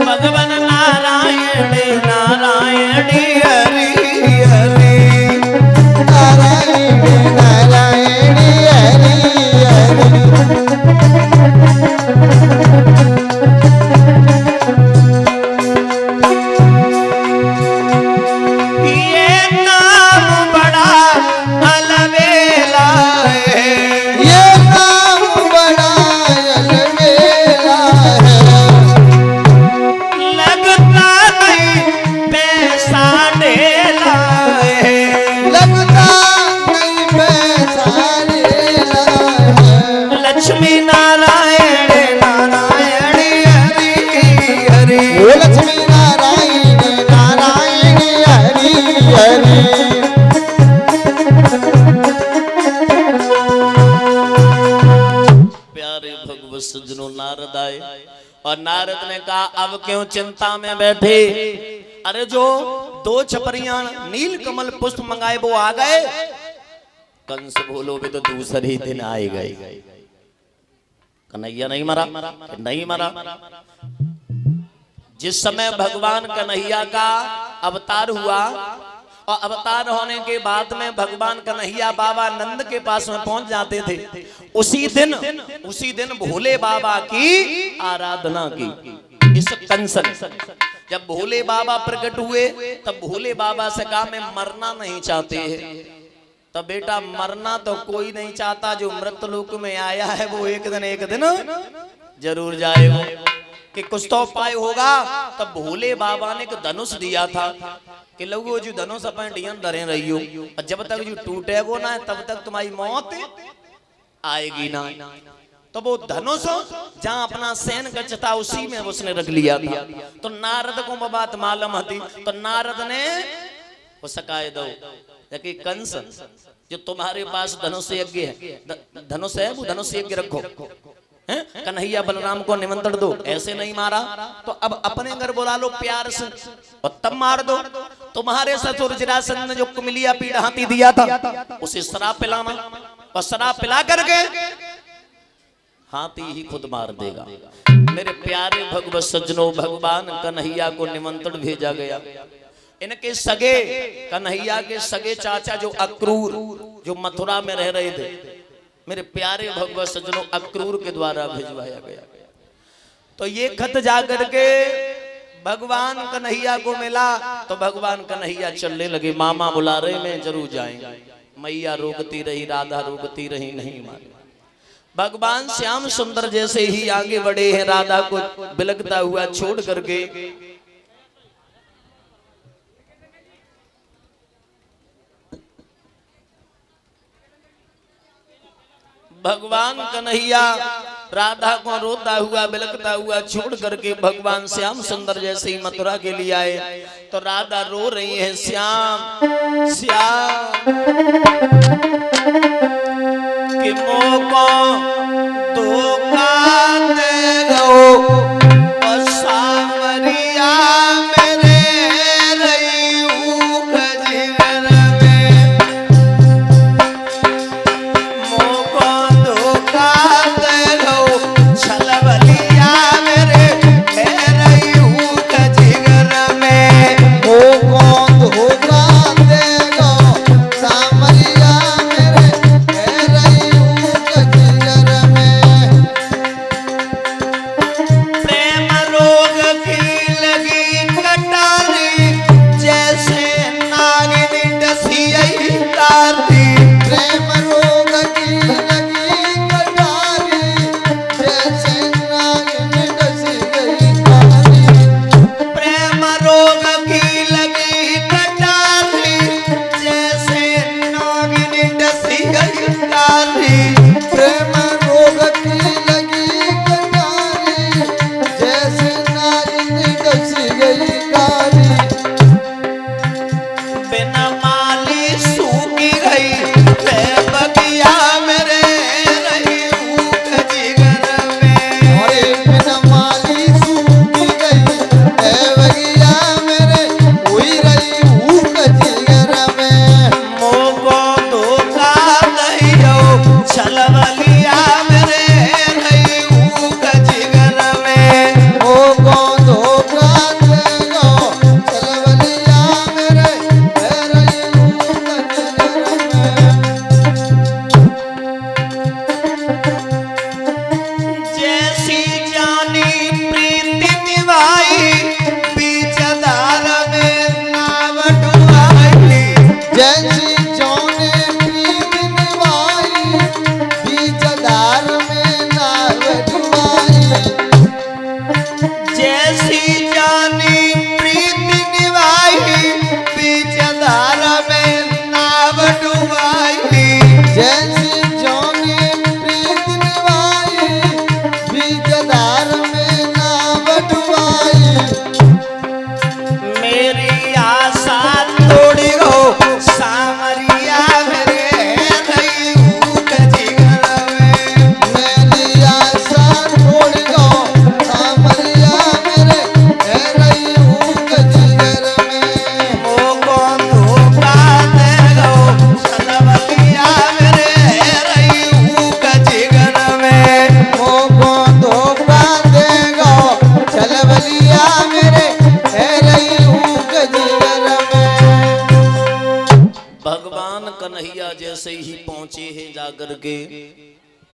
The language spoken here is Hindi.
भगवान नारायण नारायण हरि हरि नारायण नारायण हरि हरि। ये नाम बड़ा अलबेला है, ये नाम बड़ा अलबेला है। लगता नहीं पैसा ढेला है, लगता नहीं पैसा लेला है। लक्ष्मी नारायण नारायण हरि हरि ओ लक्ष्मी नारायण नारायण हरि हरि। प्यारे भगवत सज्जनों, नारद आए और नारद ने कहा अब क्यों चिंता में बैठे। अरे जो 2 छपरियां नील कमल पुष्प मंगाए वो आ गए। कंस बोलो भी तो दूसरे ही दिन आए गए। कन्हैया नहीं मरा, नहीं मरा। जिस समय भगवान कन्हैया का अवतार हुआ और अवतार होने के बाद में भगवान कन्हैया बाबा नंद के पास में पहुंच जाते थे। उसी दिन भोले बाबा की आराधना की। इस कंस जब भोले बाबा प्रकट हुए तब भोले बाबा से कहा मैं मरना नहीं चाहते हैं। तब बेटा मरना तो कोई नहीं चाहता, जो मृतलोक में आया है वो एक दिन जरूर जाएगा कि कुछ तो उपाय होगा। तब भोले बाबा ने एक धनुष दिया था कि लोगों जो धनुष अपन डियन धरे रही हो और जब तक जो टूटेगो ना तब तक तुम्हारी मौत आएगी ना। तो वो धनुष जहां अपना सैन गच्छ था उसी में उसने रख लिया था। तो नारद को वो बात मालूम थी। तो नारद ने वो सकाए दो कि कंस जो तुम्हारे पास धनुष यज्ञ है, धनुष है, वो धनुष यज्ञ रखो। कन्हैया बलराम को निमंत्रण दो। ऐसे नहीं मारा तो अब अपने घर बुला लो प्यार से और तब मार दो। तुम्हारे ससुर जरासंध ने जो कुमिलिया पीड़ हाथी दिया था उसे शराब पिलाना और शराब पिला करके हाथी ही खुद मार देगा। मेरे प्यारे भगवत सज्जनों, भगवान कन्हैया को निमंत्रण भेजा गया। इनके सगे कन्हैया के सगे चाचा जो अक्रूर जो मथुरा में रह रहे थे, मेरे प्यारे भगवत सज्जनों अक्रूर के द्वारा भिजवाया गया। तो ये खत जाकर के भगवान कन्हैया को मिला तो भगवान कन्हैया चलने लगे। मामा बुला रहे, मैं जरूर जाएंगे। मैया रोकती रही, राधा रोकती रही, नहीं माने। भगवान श्याम सुंदर जैसे ही आगे बढ़े हैं, राधा को बिलकता हुआ छोड़ करके भगवान कन्हैया राधा को रोता हुआ बिलकता हुआ छोड़ करके भगवान श्याम सुंदर जैसे ही मथुरा के लिए आए तो राधा रो रही है, श्याम श्याम कि मोको धोखा दे गो और सावरिया मेरे रही हूँ खजीर में। मोको धोखा दे गो छलबलिया मेरे रही हूँ खजीर में। मोको धोखा दे गो सावरिया मेरे रही हूँ खजीर जैसी जानी प्रीति निभाई बीच धारा में नाव डुबाई जैसी जानी प्रीति निभाई बीच धारा में नाव डुबाई मेरी आशा तोड़ी हो सामरिया मेरे रही हूँ जिगर में। मेरी आशा छोड़ दो सामरिया मेरे रही हूँ जिगर में ओ कौन धोखा देगो सनवलिया मेरे रही हूँ जिगर में। वो कौन धोखा देगा चलवलिया मेरे रही हूँ जिगर में। भगवान कन्हैया जैसे ही पहुंचे हैं जाकर के